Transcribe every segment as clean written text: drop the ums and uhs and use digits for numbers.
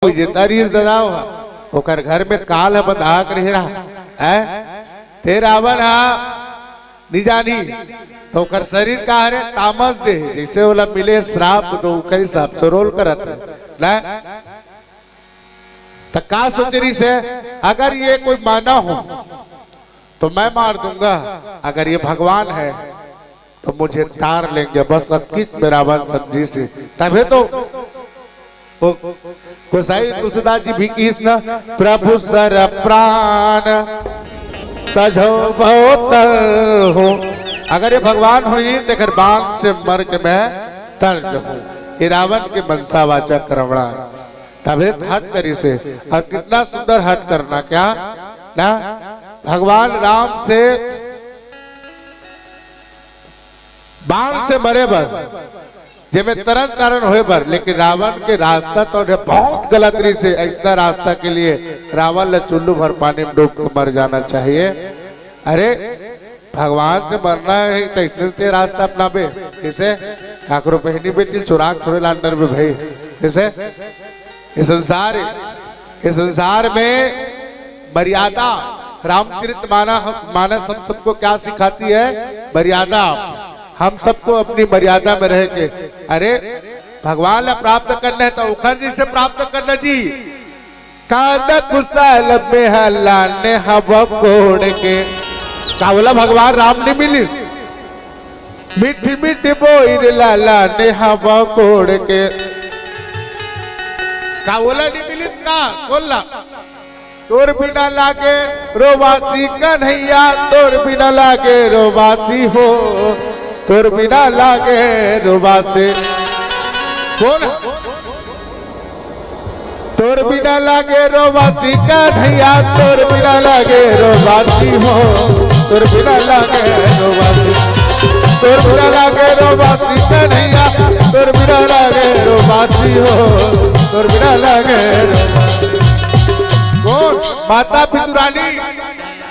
विजेतारी ददाओ ओकर घर में काल है बंधाक रह रहा है ते रावण हा निजानी तो ओकर शरीर का है तामस दे जैसे वाला मिले श्राप तो कई साहब से रोल करत ना तो का सोचरी से अगर ये कोई माना हो तो मैं मार दूंगा, अगर ये भगवान है तो मुझे तार लेंगे बस अब किस मेरा वन समझी से तभी तो गोसाई तुलसीदास जी भी किस न प्रभु सर प्राण तजो बहुत हो, अगर ये भगवान हो ही देकर बांध से मर के मैं तर जाऊं। ये रावण के मनसावाचक करवड़ा तभी हट करी से और कितना सुंदर हट करना क्या ना भगवान राम से बाण से मरे बर जेमे तरन तारण होए बर, लेकिन रावण के रास्ता तो बहुत गलत री से ऐसा रास्ता के लिए रावण ने चुल्लू भर पानी में डूब कर मर जाना चाहिए। अरे भगवान से मरना है तो इसने रास्ता अपना बे किसे ठाकुर पहनी बेटी चुराग थोड़े लांडर में भाई किसे इस संसार में मर्यादा रामचरित मानस हम सबको क्या सिखाती है, मर्यादा। हम सबको अपनी मर्यादा में रह के अरे भगवान ने प्राप्त करना है तो उखर जी से प्राप्त करना जी कुशल में हल्लाने हवा कोड़ के का बोला भगवान राम ने मिली मीठी मीठी बोई लाला ने हवा कोड़ के का बोला नहीं मिली का बोला तोर बिना लागे रोवासी कन्हैया तोर बिना लागे रोवासी हो तोर बिना लागे रोवासी कौन तोर बिना लागे रोवासी कन्हैया तोर बिना लागे रोवासी हो तोर बिना लागे रोवासी तोर बिना लागे रोवासी कन्हैया तोर बिना लागे रोवासी हो तोर बिना लागे माता पितुरानी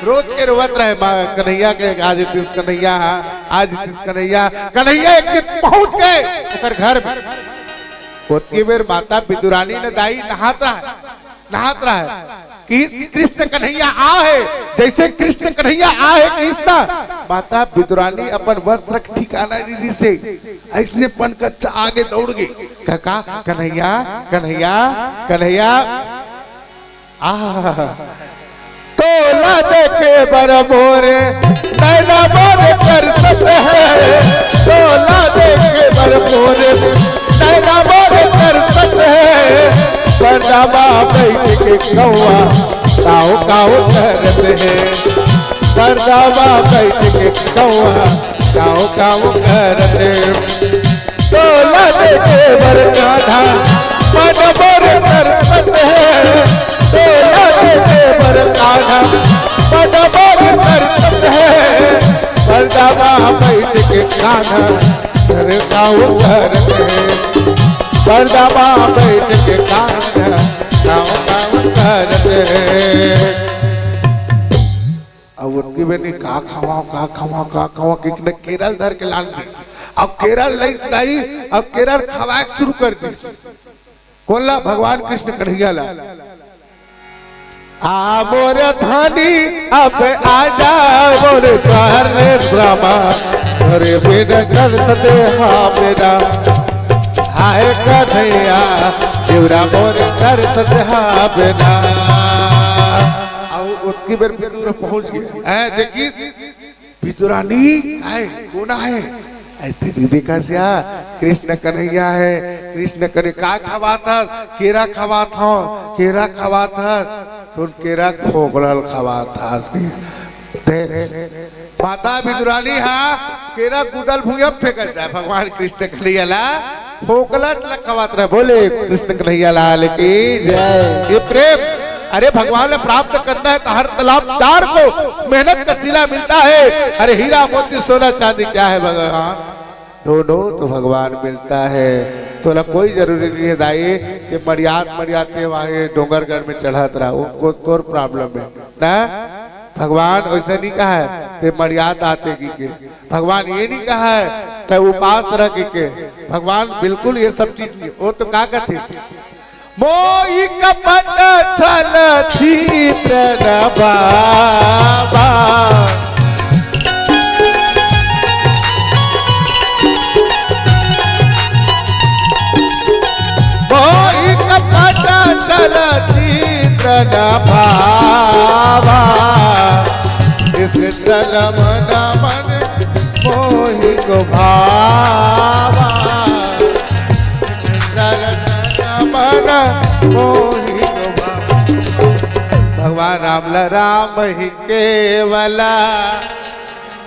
रोज के रोवत रहे कन्हैया के आज तीस कन्हैया आज तीस कन्हैया कन्हैया एक दिन पहुंच गए उनके घर में उतनी बेर माता पितुरानी ने दाई नहात रहा है कि कृष्ण कन्हैया आ है जैसे कृष्ण कन्हैया आ है कृष्णा माता पितुरानी अपन वस्त्र ठिकाना दीदी से ऐसने पन कच्चा आगे दौड़ गई काका कन्हैया कन्हैया कन्हैया तोला देखे बर मोरे नैना मोरे कर सकते हैं तोला देखे बर मोरे नैना मोरे कर सकते हैं परदावा बैठ के कौआ काओ काओ करते हैं परदावा बैठ के कौआ काओ काओ करते तोला देखे बर गाधा मन मोरे कर सकते हैं तोला देखे बर गाधा मन मोरे कर सकते हैं परदावा बैठ के कान्हा घर काओ करते हैं परदावा बैठ के कान्हा काओ काओ करते हैं। अब उनकी बेटी का खावा कितने केरल धर के लाल अब केरल नहीं अब केरल खवा शुरू कर दी कौन ला भगवान कृष्ण कन्हैया ला आ मोर धानी अब आजा मोर तारे ब्रह्मा अरे बिना कर दे हा मेरा हाय कन्हैया देवरा मोर कर दे हा बिना और उनकी बेर दूर पहुंच गए हैं देखी पितुरानी है कौन है ऐसे दीदी का सिया कृष्ण कन्हैया है कृष्ण कन्हैया का खवा था केरा खवा था तो केरा खोगलल खवा था माता विदुरानी हाँ केरा गुदल भूया फेंकल जाए भगवान कृष्ण कन्हैया ला खोगलट खवात रहे बोले कृष्ण कन्हैया लाल की जय। ये प्रेम अरे भगवान ने प्राप्त करना है तो हर तलाबदार को मेहनत का सिला मिलता है। अरे हीरा मोती सोना चांदी क्या है भगवान दोनों तो भगवान मिलता है तो ना कोई जरूरी नहीं है दाई कि मर्यादे वहां डोंगरगढ़ में चढ़ात रहा उनको तोर प्रॉब्लम है ना भगवान वैसे नहीं कहा है कि मर्यादा आते की भगवान ये नहीं कहा है कि उपास रख के भगवान बिल्कुल ये सब चीज वो तो क्या कहते मोई कपट छल छिद्र बाबा मोई कपट छल छिद्र बाबा इस चल मन मन मोहि को भावा भगवान राम राम ही केवला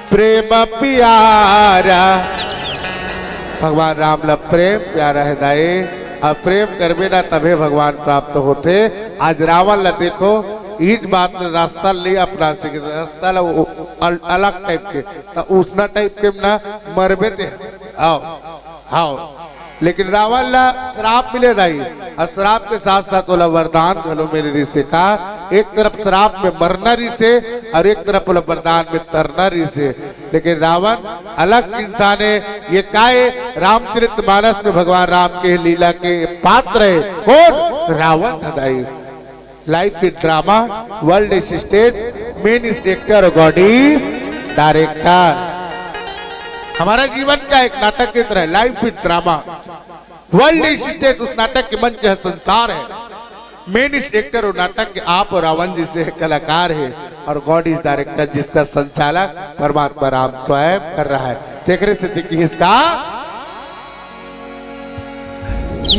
प्रेम प्यारा भगवान राम ला प्रेम प्यारा है दाई अब प्रेम करबे ना तभी भगवान प्राप्त होते। आज रावण ला देखो इस बात ने रास्ता ले अपना से रास्ता ला अलग टाइप के तो उसना टाइप के ना मरबे थे आओ आओ लेकिन रावण ला श्राप मिले दाई और श्राप के साथ साथ बोला वरदान घलो मेरे ऋषि का एक तरफ श्राप में मरना ऋषि और एक तरफ बोला वरदान में तरना ऋषि। लेकिन रावण अलग इंसान है ये काय रामचरितमानस में भगवान राम के लीला के पात्र है कौन रावण दाई। Life in drama world stage main actor God is director. हमारा जीवन का एक नाटक की तरह life in drama world stage उस नाटक के मंच है संसार है मेन एक्टर और नाटक के आप और रावण जी से कलाकार है और गॉड इज डायरेक्टर जिसका संचालक परमात्मा राम स्वयं कर रहा है। देख रहे थे कि इसका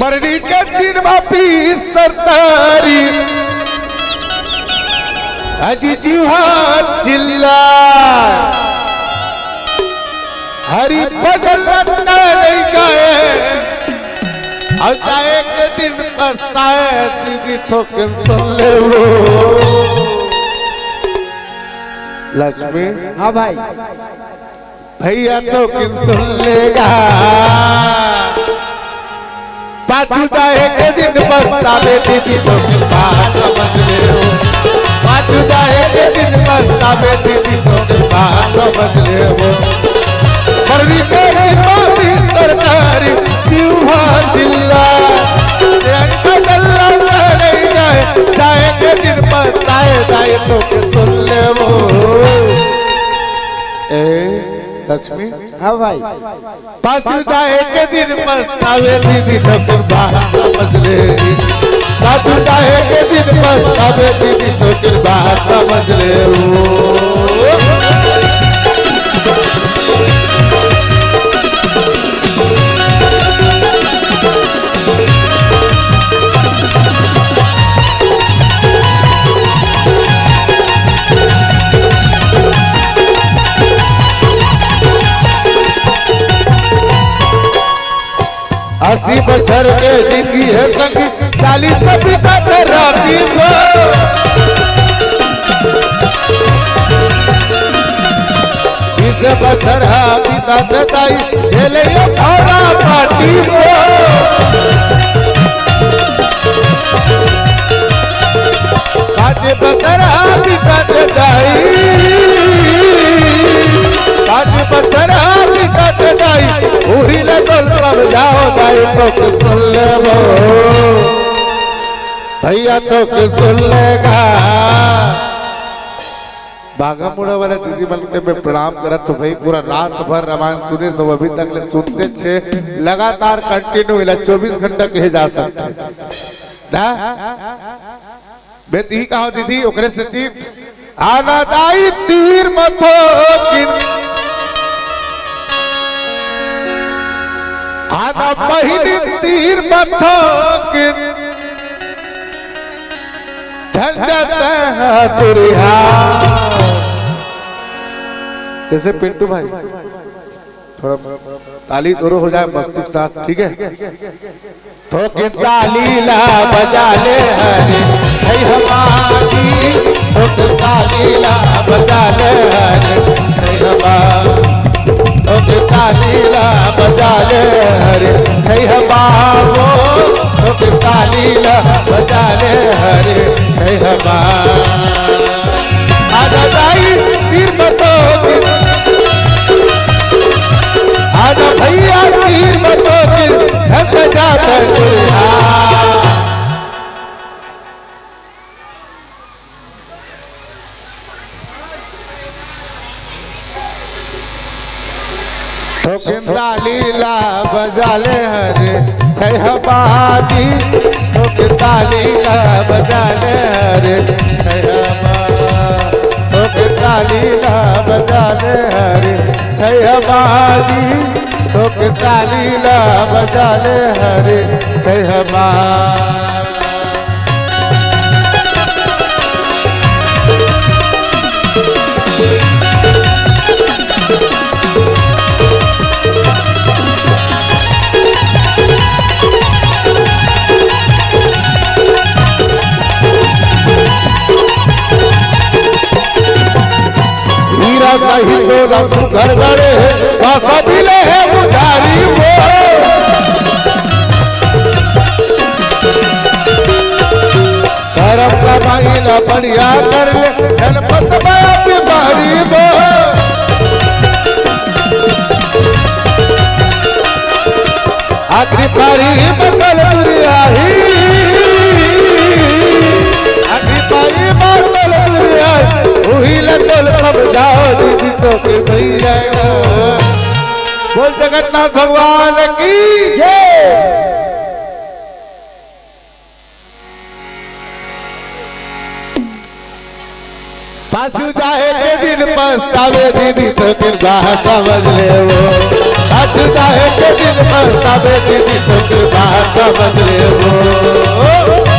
मरनी के दिन वापिस सरदारी अजी जीवा चिल्ला हरि भजन नहीं गए और एक दिन पछताए दीदी तो सुन ले वो लक्ष्मी हाँ भाई भैया तो सुन लेगा पाचुदा एक दिन पछतावे दीदी तो बात समझ ले वो पाचुदा एक दिन पछतावे दीदी तो बात समझ ले वो मरनी के दिन सरकारी जीवा जिल्ला नहीं जाए जाए के दिन पछताए जाए तो सुन ले वो लक्ष्मी हाँ भाई पाँच जाए के दिन पछतावे दीदी तो बात समझ लेगी पाँच जाए के दिन पछतावे दीदी तो बात समझ ले वो अस्सी बछर के जिंदगी है संगी 40 पिता राती को इस बछर पिता सताई खेले भाड़ा पार्टी को पाँच बछर पिता सताई पाँच बछर पिता सताई उड़ी लगल कब जाओ दाई तो सुन ले वो भैया तो सुन लेगा। बागा मुड़ा वाला दीदी बन के मैं प्रणाम करा तो भाई पूरा रात भर रामायण सुने तो अभी तक ले सुनते छे लगातार कंटिन्यू इला 24 घंटा कहे जा सकते ना मैं ती कहा दीदी ओकरे से ती आना दाई तीर मथो आना महीने तीर मथो चल जाता है दुरिया जैसे पिंटू भाई थोड़ा ताली दोनों हो जाए मस्ती के साथ ठीक है थोड़ी ताली ला बजा ले हरे हमारी थोड़ी ताली ला बजा ले हरे हमारी थोड़ी ताली ला बजा ले हरे हमारो थोड़ी ताली ला बजा ले हरे हमारा आजा दाई तीर बतो आजा भैया तीर बतो फिर जाता तो किंदा लीला बजाले हरे सहबादी तो किंदा लीला बजाले हरे तो किंदा लीला बजाले हरे सहबादी तो किंदा लीला बजाले हरे सहबादी सही तो रस घर गड़े सासा मिले है उधारी वो धर्म का महिला बढ़िया कर ले जनपद बीमारी वो आखिरी पारी बदल दुनिया ही आखिरी पारी बदल दुनिया वही लगल कब जाओ दीदी तो के भैया बोल जगन्नाथ भगवान की जय। पाछू जाए के दिन पछतावे दीदी तो फिर बात समझ ले वो पाछू जाए के दिन पछतावे दीदी तो फिर बात समझ ले वो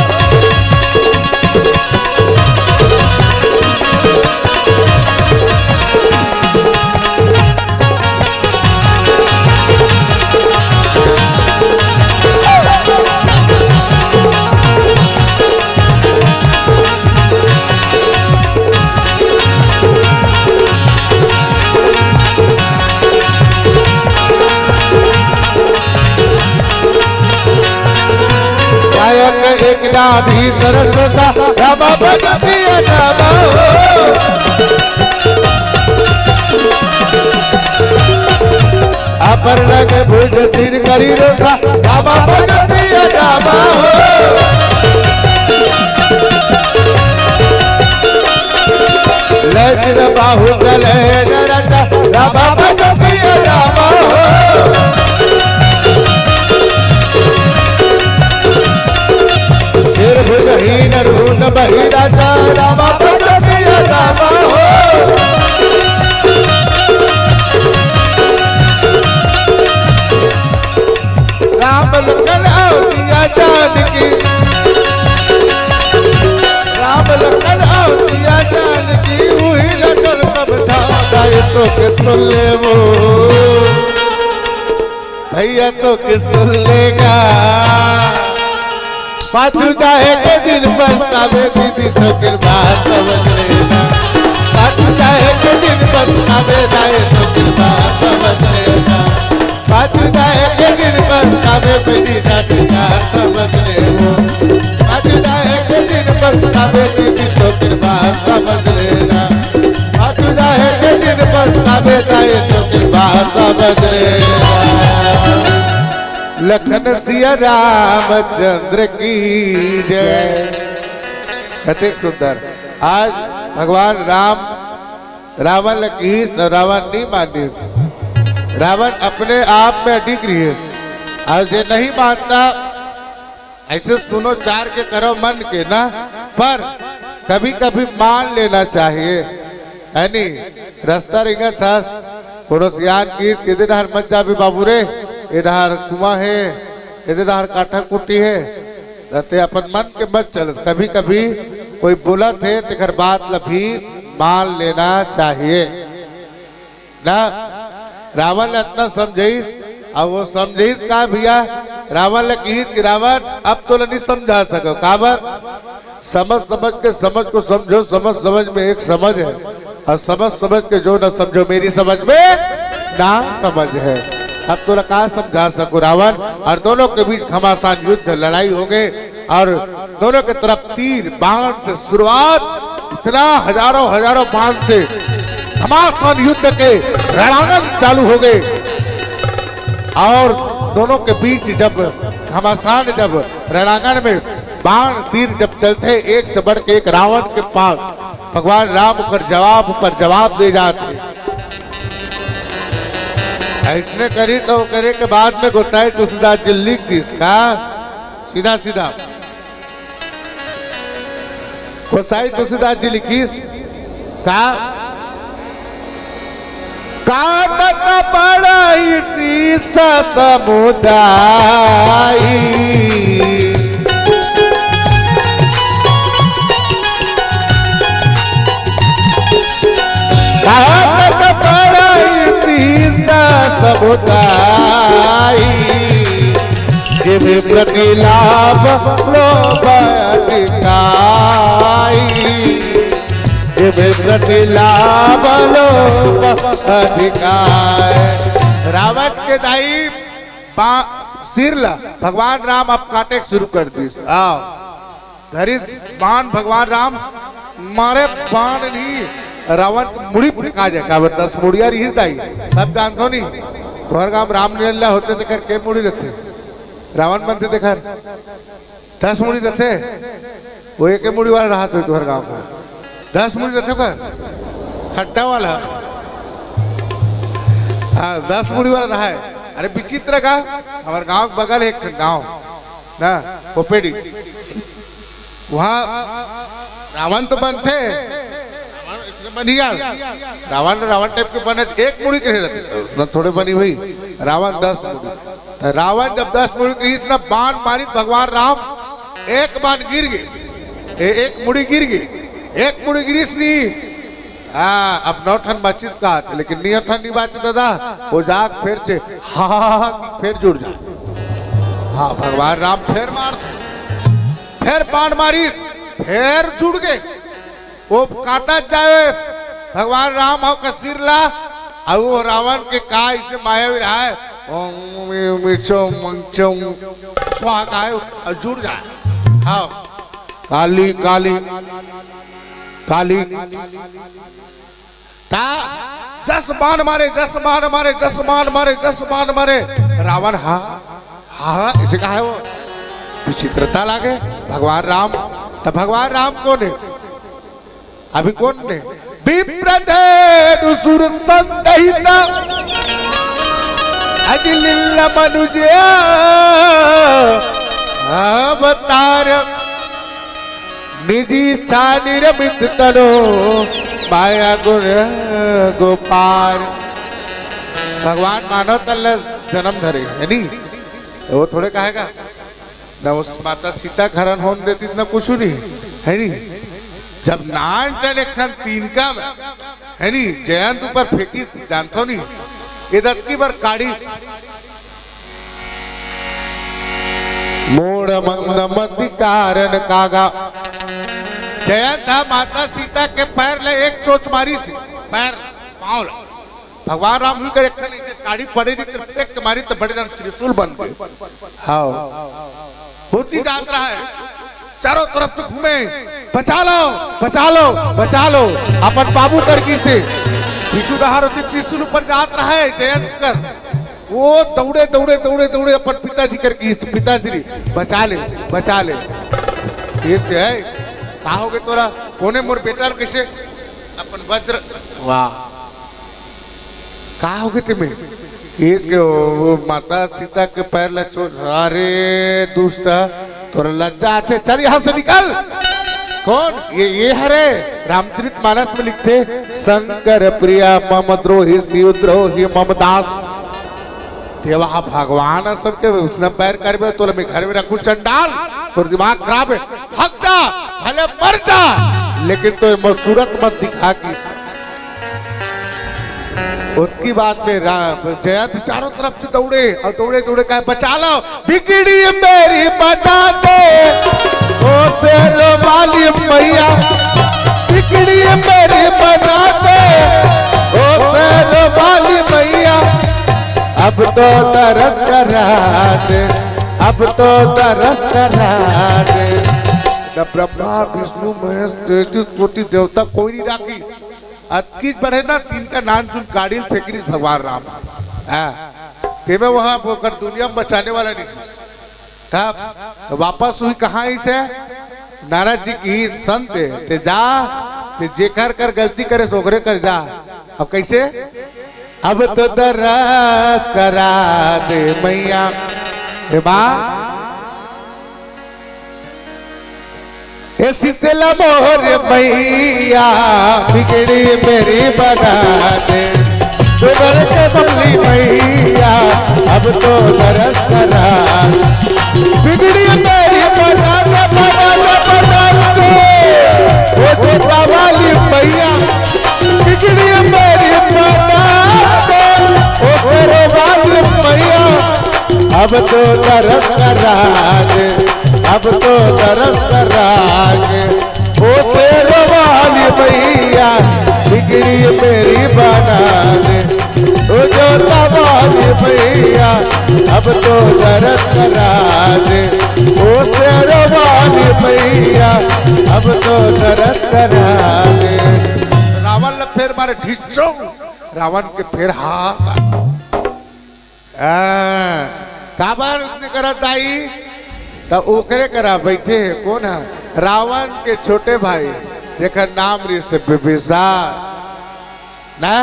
एक भी सरस्वता रामा भगवती रामा अपर्ण के भुज सिर करी रोसा रामा भगवती रामा लचर बाहु चले नरटा रामा भगवती रामा भुजहीन रूप बहिरा रामा भगवती रामा हो राम लखन अवतिया जानकी राम लखन अवतिया जानकी वही लगन तब था गाय तो के सुन ले वो भैया तो के सुन लेगा पाछू जाए के दिन पछतावे दीदी तो फिर बात समझ लेना पाछू जाए के दिन पछतावे जाए तो फिर बात समझ लेना पाछू जाए के दिन पछतावे मेरी जाति का समझ ले वो पाछू जाए के दिन पछतावे दीदी तो फिर बात समझ लेना पाछू जाए के दिन पछतावे जाए तो फिर बात समझ लेना। लखन सिया रामचंद्र की जय। कतिक सुंदर आज भगवान राम रावण की रावण नहीं मानिस रावण अपने आप में अडिग रही है आज ये नहीं मानता ऐसे सुनो चार के करो मन के ना पर कभी कभी मान लेना चाहिए है नी रास्ता रिंगा था पड़ोसियान की हर मत जा भी बाबू रे इधर कुआं है इधर काठा कुटी है रहते अपन मन के मत चल कभी कभी कोई बोला थे तेकर बात लभी मान लेना चाहिए ना रावण ने इतना समझाइस अब वो समझाइस का भैया रावण ने कही कि रावण अब तो नहीं समझा सको काबर समझ समझ के समझ को समझो समझ समझ में एक समझ है और समझ समझ के जो न समझो मेरी समझ में ना समझ है अब तो कहा समझा सको रावण और दोनों के बीच घमासान युद्ध लड़ाई हो गए और दोनों के तरफ तीर बाण से शुरुआत इतना हजारों हजारों बाण से घमासान युद्ध के रणांगन चालू हो गए और दोनों के बीच जब घमासान जब रणांगन में बाण तीर जब चलते एक से बढ़ के एक रावण के पास भगवान राम पर जवाब दे जाते ऐसने करी तो करे के बाद में गोताई तुलसीदास जी लिख दी इसका सीधा सीधा गोसाई तुलसीदास जी लिखी का काटत पड़ाई शीश समुदाई काटत पड़ाई शीश समुदाई जिवे प्रति लाभ लोभ अधिकाई जिवे प्रति लाभ लोभ अधिकार। रावण के दाई सिर ला भगवान राम अब काटे शुरू कर दी। आओ धरी बाण भगवान राम मारे बाण नहीं रावण मुड़ी फेंका जाए का 10 मुड़िया रही दाई सब जानतो नहीं तोहर काम राम लीला होते थे करके मुड़ी रखे रावण बनते थे खैर 10 मुड़ी रखे वो एक मुड़ी वाला रहा तो तोहर गांव का 10 मुड़ी रखे का खट्टा वाला हाँ 10 मुड़ी वाला रहा है। अरे विचित्र का हमारे गांव के बगल एक गांव ना पोपेडी वहाँ रावण तो बनते बनिया रावण रावण टाइप के बने एक मुड़ी के रहते थोड़े बनी हुई रावण 10 मुड़ी। रावण जब 10 मुड़ी की इतना बाण मारी भगवान राम एक बाण गिर गई एक मुड़ी गिर गई एक मुड़ी गिरी नहीं हाँ अब 9 ठन बचित का लेकिन 9 ठन नहीं बात दादा वो जाग फिर से हाँ फिर जुड़ जा हाँ भगवान राम फिर मार फिर बाण मारी फिर जुड़ गए वो काटा जाए भगवान राम हो का सिर ला और वो रावण के का इसे माया भी रहा है और जुड़ जाए हाँ काली काली काली जस बाण मारे जस बाण मारे जस बाण मारे जस बाण मारे रावण हाँ हाँ इसे कहा है वो विचित्रता लागे भगवान राम तो भगवान राम कौन है अभी कौन ने विप्रधेनु सुर संदहिता अजिलिल मनुजया अवतार निजी निरमित तनो माया गुण गोपाल। भगवान मानव तल जन्म धरे है नी वो थोड़े कहेगा न उस माता सीता खरन होने देती न कुछ नहीं है नी जब नान चल एक ठन 3 का है नी जयंत ऊपर फेंकी जानतो नहीं ये दत्ती पर काड़ी मोड़ मंद मति कारण कागा जयंत माता सीता के पैर ले एक चोच मारी सी पैर पाँव भगवान राम भी कर एक काड़ी पड़े नहीं एक मारी तो बड़े जन त्रिशूल बन गए हाँ होती जात रहा है चारों तरफ से घूमे बचा लो बचा लो बचा लो अपन बाबू करकी से पीछू डहार होती त्रिशूल ऊपर जात रहा है जयंत कर वो दौड़े दौड़े दौड़े दौड़े अपन पिताजी करकी पिताजी बचा ले ये है कहा हो गए तोरा कोने मोर बेटा कैसे अपन वज्र वाह कहा हो गए तुम्हें ये वो माता सीता के पैर ल चोट अरे दुष्ट तोरा लज्जा आते चल यहाँ से निकल कौन ये हरे रामचरितमानस में लिखते शंकर प्रिया मम द्रोही शिव द्रोही मम दास देवा भगवान सबके उसने पैर कर तो मैं घर में रखू चंडाल तो दिमाग खराब है हक जा भले मर जा लेकिन तो सूरत मत दिखा की उसकी बात में जयंत चारों तरफ से दौड़े और दौड़े दौड़े कहा बचा लो बिगड़ी मेरी बता दे ओ शेरो वाली मैया बिगड़ी मेरी बता दे ओ शेरो वाली मैया अब तो तरस करा दे अब तो तरस करा दे न ब्रह्मा विष्णु महेश तेजस कोटि देवता कोई नहीं राखी अतकीज बढ़े ना 3 का नान चुन गाड़ी फेंकरी भगवान राम ते में वहां होकर दुनिया में बचाने वाला नहीं था तो वापस हुई कहाँ ही से नारद जी की संत ते जा ते जेकर कर गलती करे सोगरे कर जा अब कैसे अब तो दरस करा दे मैया। हे माँ ए शीतला मोर मैया बिगड़ी मेरी बना दे, सुगर के बबली मैया अब तो दरस करा, बिगड़ी मेरी बना दे, वो छोटा वाली मैया बिगड़ी मेरी बना दे, वो तेरे वाली मैया अब तो दरस करा दे, अब तो दरस करा दे, वो तेरे वाली मैया बिगड़ी मेरी बना दे, वो छोटा वाली मैया अब तो दरस करा दे, वो तेरे वाली मैया अब तो दरस करा दे। रावण ने फिर मारे ढिच्चो, रावण के फिर हाथ काबर उसने करा दाई तब ओकरे करा बैठे है कौन है? रावण के छोटे भाई जेकर नाम री से बिबिसार ना,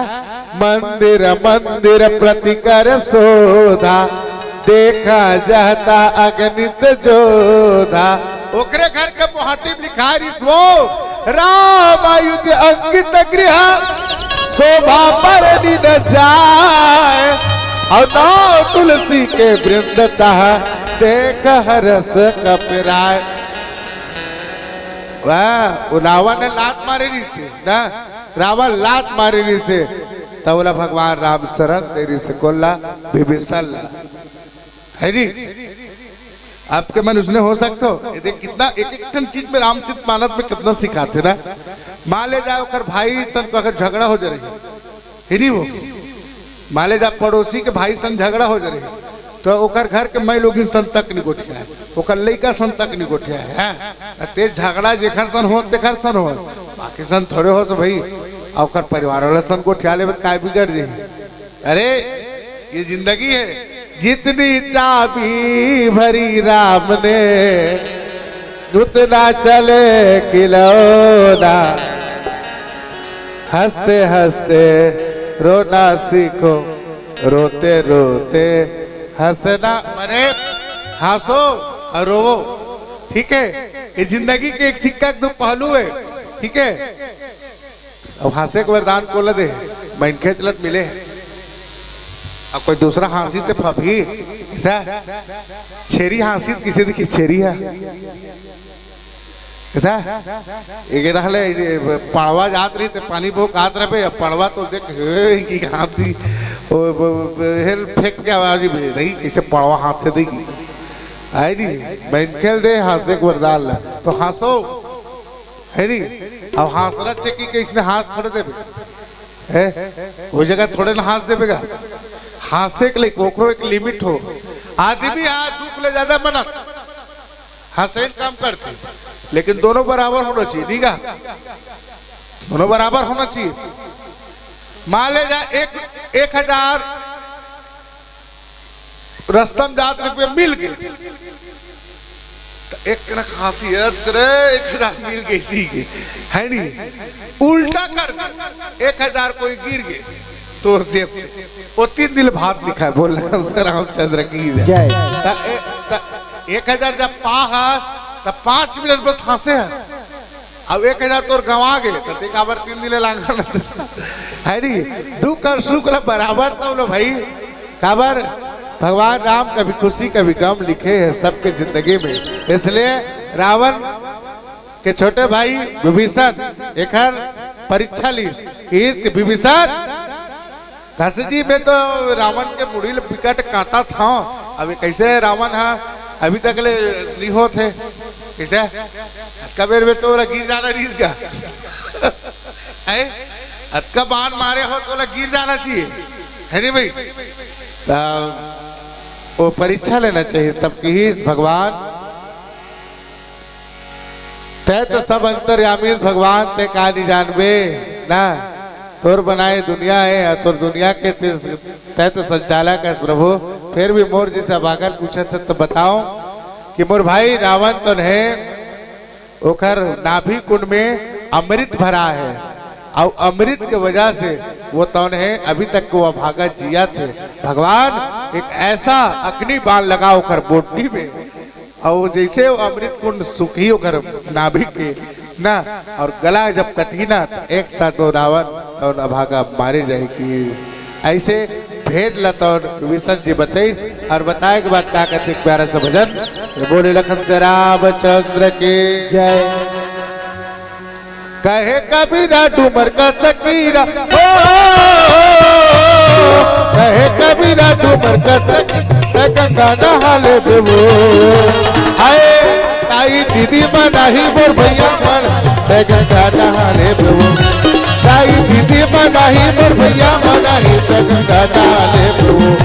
मंदिर मंदिर प्रतिकर शोधा, देखा जाता अगणित जोधा, ओकरे घर के पोहाटी में लिखा रिश्वो, राम आयुध अंकित गृह शोभा पर न जाए, और नौ तुलसी के वृंदता देख हरस कपराय। वाह, रावण ने लात मारे से ना, रावण लात मारे से तब बोला भगवान राम शरण तेरी से कोल्ला बिबिसल है नी। आपके मन उसने हो सकते हो देख कितना एक एक चीज में रामचरित मानस में कितना सिखाते ना। मान ले जाओ कर भाई सन को अगर झगड़ा हो जा रही है वो, मान ले जा पड़ोसी के भाई सन झगड़ा हो जा रही तो ओकर घर के मैं लोग सन तक नहीं गोठिया है, ओकर लड़का सन तक नहीं गोठिया है, तेज झगड़ा जेखर सन हो तेखर सन हो, बाकी सन थोड़े हो तो भाई ओकर परिवार वाला सन गोठिया ले काय बिगड़ जाए। अरे ये जिंदगी है, जितनी चाबी भरी राम ने उतना चले खिलौना, हंसते हंसते रोना सीखो, रोते रोते हंसना, अरे हंसो और रोवो, ठीक है। ये जिंदगी के एक सिक्का के दो पहलू है, ठीक है। अब हंसे के वरदान को लदे मैं खेचलत मिले, अब कोई दूसरा हंसी तो फभी ऐसा छेरी हंसी किसी देखी छेरी है ऐसा एक रहले पड़वा जात रही तो पानी बहुत आत रहे, पड़वा तो देख की हाथ दी हेल फेंक के आवाज नहीं इसे पड़वा हाथ से देगी आई नहीं मैं खेल दे हंसे को वरदान ला तो हंसो है नहीं। अब हंसना चेकी के इसने हंस थोड़े दे है वो जगह थोड़े ना हंस देगा, हंसे के लिए कोकरो एक लिमिट हो, आदमी हाथ दुख ले ज्यादा बनत हंसे काम करते, लेकिन दोनों बराबर होना चाहिए, ठीक है, दोनों बराबर होना चाहिए। मान ले जा 1000 रस्तम जात रुपये मिल गए तो एक खासियत रे 1000 मिल गई सी के है नहीं, उल्टा कर 1000 कोई गिर गए तो वो 3 दिन भात लिखा है बोल रामचंद्र की जय। 1000 जब तब 5 मिनट बस हंसे हंस, अब 1000 तो गंवा गए तो काबर 3 दिन लांघन है नहीं, दुख और सुख बराबर तो लो भाई, काबर भगवान राम कभी खुशी कभी गम लिखे हैं सबके जिंदगी में। इसलिए रावण के छोटे भाई विभीषण एक परीक्षा ली विभीषण घासी में तो रावण के मुड़ी विकट कांटा था, अभी कैसे रावण है अभी तक ले नहीं होते कैसे कबेर में तो गिर जाना रीस का अतका बाण मारे हो तो गिर जाना चाहिए है नहीं भाई, वो परीक्षा लेना चाहिए तब की ही भगवान तय तो सब अंतर्यामी भगवान ते काली जानबे ना, तोर बनाए दुनिया है तोर दुनिया के तय तो संचालक है प्रभु। फिर भी मोर जी से अभागन पूछे थे तो बताओ कि मोर भाई रावण तो है ओखर नाभि कुंड में अमृत भरा है, और अमृत के वजह से वो तौन है अभी तक वो अभागा जिया थे। भगवान एक ऐसा अग्नि बाण लगाओ कर बोटी में और जैसे वो अमृत कुंड सुखी होकर नाभि के ना और गला जब कटी ना तो एक साथ वो रावण और अभागा मारे जाएगी। ऐसे भेद लत और विष्णु जी बताई और बताए के बाद क्या कहते प्यारा सा भजन बोले लखन से रामचंद्र के जय। कहे कबीरा डूमर का सकीरा हो कहे कबीरा डूमर का सकीरा गंगा नहाले बेवो आए ताई दीदी बनाही बोल भैया मन गंगा नहाले बेवो ताई दीदी बनाही बोल भैया मनाही गंगा नहाले बेवो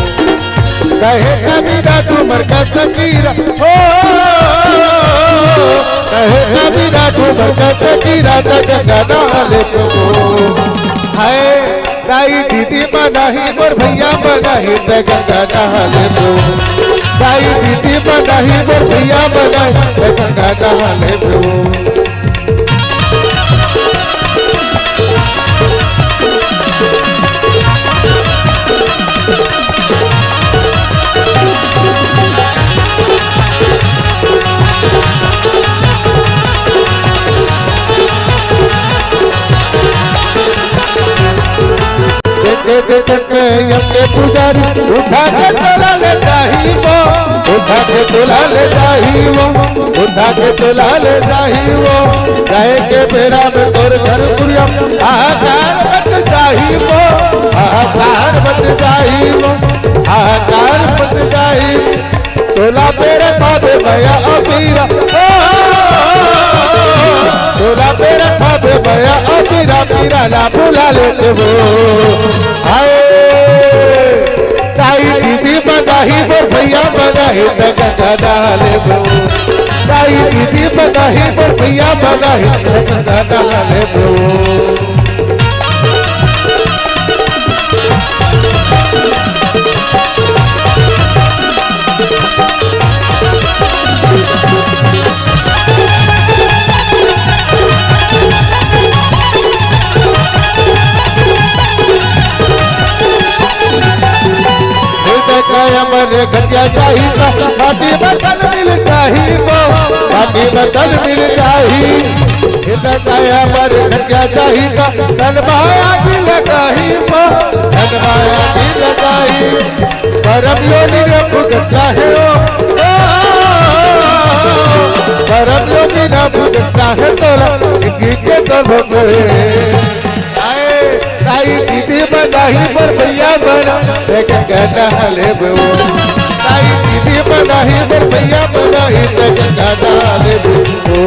कहे कबीरा डूमर का सकीरा हो कहे कबीरा डूमर का सकीरा गंगा नहाले बेवो हाय ताई दीदी मनाही बोल भैया मनाही गंगा नहाले बेवो ताई दीदी मनाही बोल भैया मनाही गंगा नहाले बेवो। यमके पुजारी उठा के तोला ले जाही वो उठा के तोला ले जाही वो उठा के तोला ले जाही वो गाय के बेरा में तोर घर पुरिया हाहाकार मच जाही वो हाहाकार मच जाही वो हाहाकार मच जाही तोला पेरे पावे भया अबीरा तोला पेरे पावे भया अबीरा पीरा ना बुला लेते वो हाय ताई दीदी बधाई बोल भैया बधाई गंगा नहाले बेवो ताई दीदी बधाई बोल भैया बधाई गंगा नहाले बेवो। मरे घटिया चाहिए माटी बदल मिल चाहिए माटी बदल मिल चाहिए मरे घटिया चाहिए धन माया की लगाही धन माया की लगाही परम योनि ने भुगता है परम योनि ने भुगता है तोला के तो आए ताई दीदी बनाही पर भैया बना गंगा नहाले बेवो ताई दीदी बनाही पर भैया बनाही गंगा नहाले बेवो।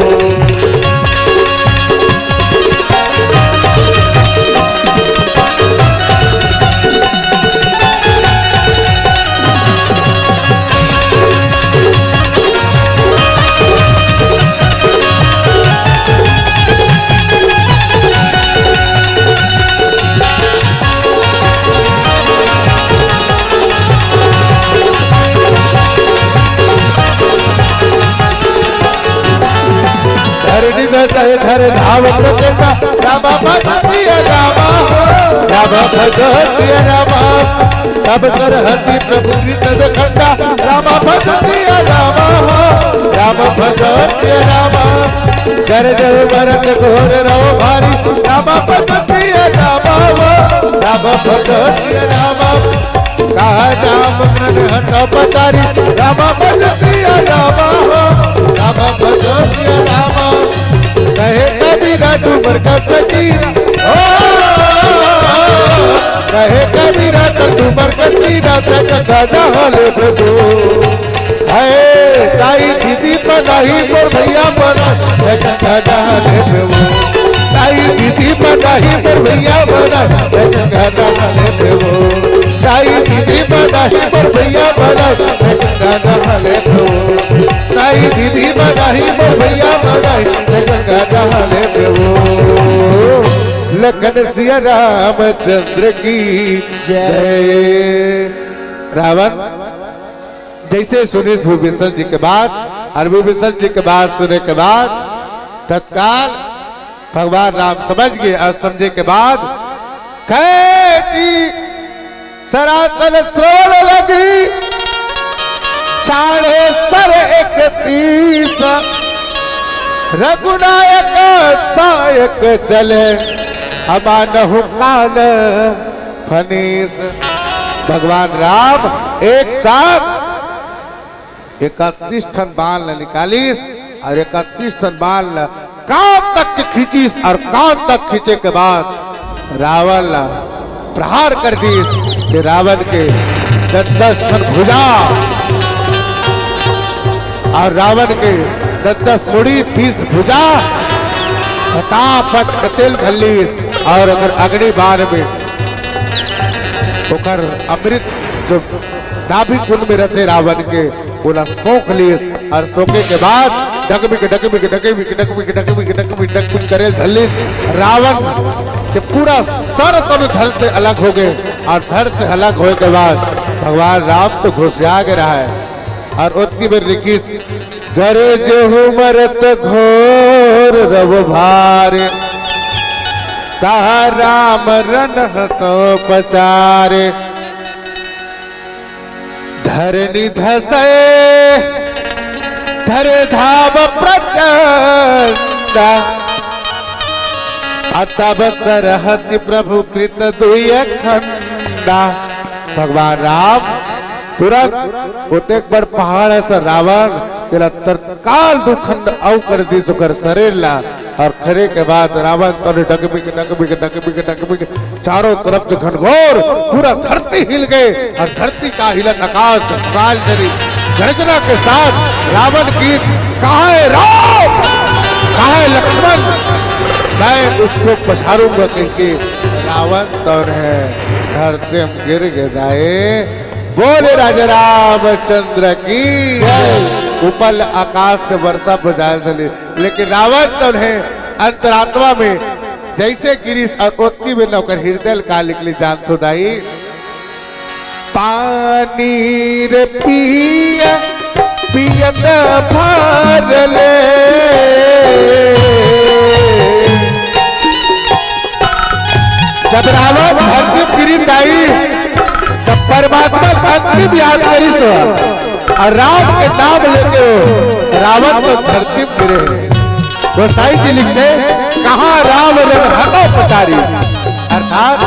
धर धाव प्रचंडा रामा भगवती रामा रामा भगवती रामा तब कर हति प्रभु कृत खंडा रामा भगवती रामा रामा भगवती रामा कर जल मरत घोर रहो भारी रामा भगवती रामा रामा भगवती रामा कहा नाम मन हट पतारी रामा भगवती रामा रामा भगवती रामा कहे कबीरा डूमर का सकीरा कहे कबीरा डूमर का सकीरा गंगा नहाले बेवो है ताई दीदी बनाही बोल भैया बना गंगा नहाले बेवो ताई दीदी बनाही बोल भैया बना गंगा नहाले बेवो ताई दीदी बनाही बोल भैया बना गंगा नहाले बेवो ताई दीदी बनाही बोल भैया बना गंगा नहाले बेवो। लखन सिया रामचंद्र की जय। रावण जैसे सुने विभीषण जी के बाद और विभीषण जी के बाद सुने के बाद तत्काल भगवान राम समझ गए और समझे के बाद कैची सरासन श्रवण लगी 31 रघुनायक सायक चले अमानहु काल फनीस। भगवान राम एक साथ 31 टन बाल निकालीस और 31 टन बाल कान तक खींचीस और कान तक खींचे के बाद रावण प्रहार कर दी कि रावण के 10 टन भुजा और रावण के 10 मुड़ी 20 भुजा फटाफट कतेल खल्लीस और अगर अग्नि बाण में होकर अमृत जो नाभि कुंड में रहते रावण के पूरा सोख लीस और सोखे के बाद डगमिक करे धल्ली रावण के पूरा सर तो धर से अलग हो गए और धर से अलग होने के बाद भगवान राम तो घुसिया गया है और उतनी में लिखी गरे जेहू मरत घोर रव भारे कहा राम रन तो पचारे धरनी धसे धरे धाम प्रचंड अतब सरहति प्रभु कृत दुय खंडा। भगवान राम तुरंत उतेक बड़ पहाड़ है सर रावण तेरा तत्काल दुखंड अव कर दी सुकर शरीर ला और खरे के बाद रावण तो डगमिक चारों तरफ से घनघोर पूरा धरती हिल गए और धरती का हिलन आकाश काल जरी गर्जना के साथ रावण की कहाँ है राम कहाँ है लक्ष्मण मैं उसको पछाड़ूंगा क्योंकि रावण तो है धरती में गिर गए। बोले राजा रामचंद्र की ऊपर आकाश से वर्षा बजाय चली लेकिन रावण तो है अंतरात्मा में जैसे गिरीश और ओत्ती में नौकर हृदय का निकली जान तो दाई पानी रे पिया पियत भर ले जब रावण धरती गिरी दाई तब परमात्मा अंतिम याद करी सो और राम के नाम लेते हो रावण को धरती गिरे गोसाई जी लिखते कहाँ राम ने हटो पचारी अर्थात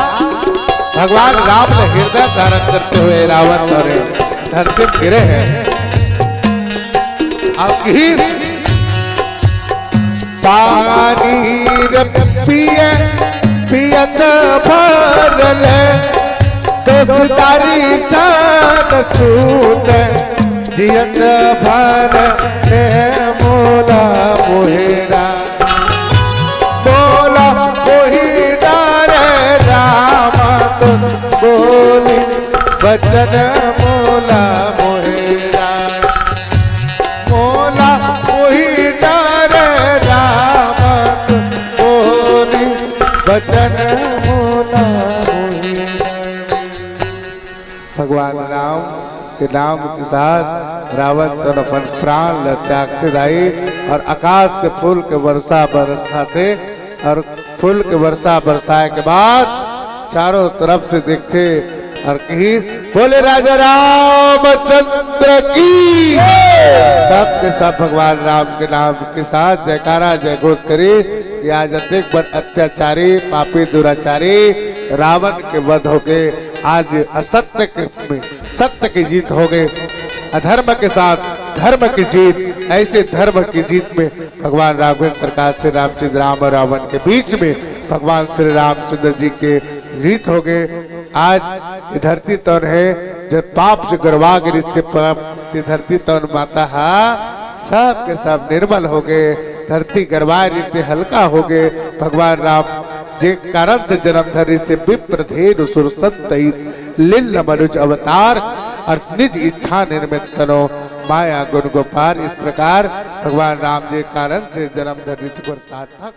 भगवान राम ने हृदय धारण करते हुए रावण और धरती गिरे हैं। पानी पिए पियत भरल दोस्तारी चान छूट जियत भर ने मोला मोहिरा बोला मोहिरा रे राम बोली बचन मोला मोहिरा मोला मोहिरा रे राम बोली बचन मोला भगवान राम के नाम के साथ रावण तो अपन प्राण त्यागते दाई और आकाश से फूल के वर्षा बरसाते और फूल के वर्षा बरसाए के बाद चारों तरफ से देखते और कहीं बोले राजा रामचंद्र की सब के सब भगवान राम के नाम के साथ जयकारा जय घोष करी। आज अत्यधिक बड़ अत्याचारी पापी दुराचारी रावण के वध हो गए। आज असत्य के सत्य की जीत हो गए, अधर्म के साथ धर्म की जीत। ऐसे धर्म की जीत में भगवान राघवेंद्र सरकार से रामचंद्र राम और रावण के बीच में भगवान श्री रामचंद्र जी के जीत हो गए। आज धरती तौर है जब पाप से गर्वा के रिश्ते धरती तौर माता हा सब के सब निर्मल हो गए, धरती गर्वा रीते हल्का हो गए। भगवान राम जे कारण से जन्म धरी से विप्र धेनु सुर संतहित लील मनुज अवतार और निज इच्छा निर्मित तनो माया गुण गोपार। इस प्रकार भगवान राम जी कारण से जन्म धरी सार्थक